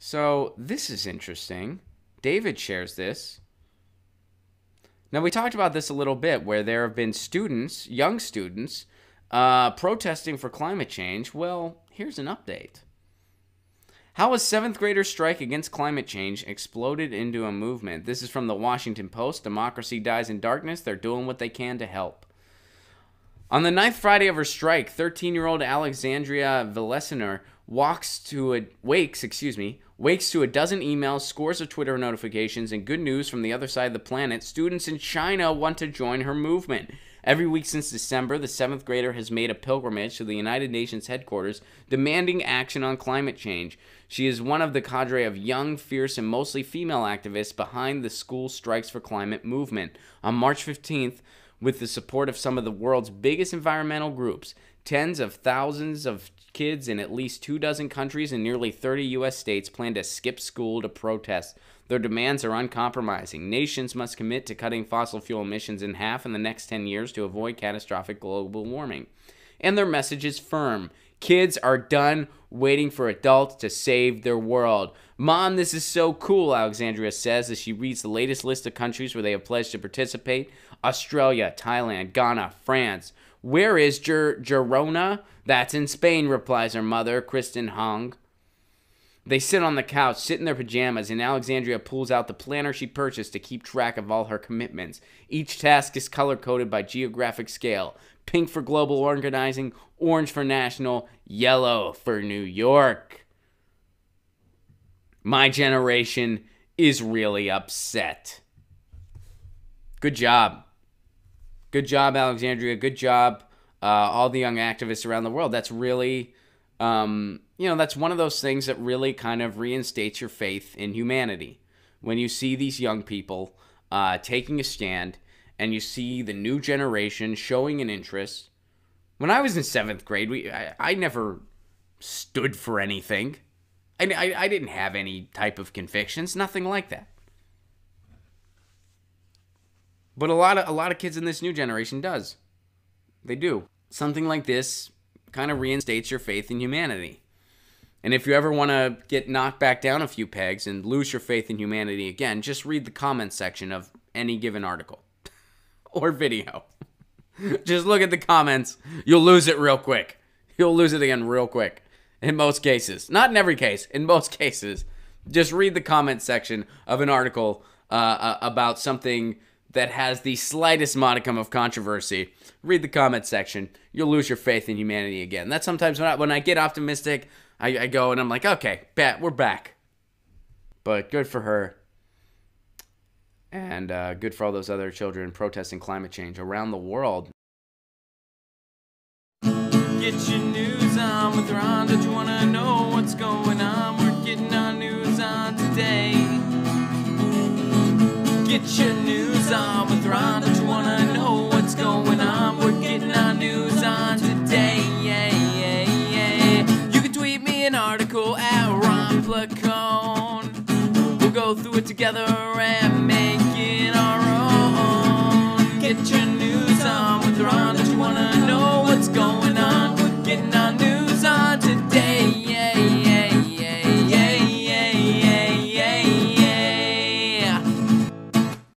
So this is interesting. David shares this. Now, we talked about this a little bit, where there have been students, young students, protesting for climate change. Well, here's an update. How a 7th grader strike against climate change exploded into a movement. This is from the Washington Post. Democracy dies in darkness. They're doing what they can to help. On the 9th Friday of her strike, 13-year-old Alexandria Villesiner wakes to a dozen emails, scores of Twitter notifications, and good news from the other side of the planet. Students in China want to join her movement. Every week since December, the 7th grader has made a pilgrimage to the United Nations headquarters demanding action on climate change. She is one of the cadre of young, fierce, and mostly female activists behind the School Strikes for Climate movement. On March 15th, with the support of some of the world's biggest environmental groups, tens of thousands of kids in at least 24 countries and nearly 30 U.S. states plan to skip school to protest. Their demands are uncompromising. Nations must commit to cutting fossil fuel emissions in half in the next 10 years to avoid catastrophic global warming. And their message is firm. Kids are done waiting for adults to save their world. Mom, this is so cool, Alexandria says as she reads the latest list of countries where they have pledged to participate. Australia, Thailand, Ghana, France. Where is Girona? That's in Spain, replies her mother, Kristen Hong. They sit on the couch, sit in their pajamas, and Alexandria pulls out the planner she purchased to keep track of all her commitments. Each task is color-coded by geographic scale. Pink for global organizing, orange for national, yellow for New York. My generation is really upset. Good job. Good job, Alexandria. Good job, all the young activists around the world. That's really, that's one of those things that really kind of reinstates your faith in humanity. When you see these young people taking a stand and you see the new generation showing an interest. When I was in 7th grade, I never stood for anything. I didn't have any type of convictions, nothing like that. But a lot of kids in this new generation does. They do. Something like this kind of reinstates your faith in humanity. And if you ever want to get knocked back down a few pegs and lose your faith in humanity again, just read the comments section of any given article or video. Just look at the comments. You'll lose it real quick. You'll lose it again real quick. In most cases. Not in every case. In most cases. Just read the comment section of an article about something that has the slightest modicum of controversy. Read the comment section. You'll lose your faith in humanity again. That's sometimes when I get optimistic, I go and I'm like, okay, we're back. But good for her. And good for all those other children protesting climate change around the world. Get your news on with Ron. Don't you want to know what's going on? We're getting our news on today. Get your news on with Ron. Don't you want to know what's going on? We're getting our news on today. You can tweet me an article at Ron Placone. We'll go through it together and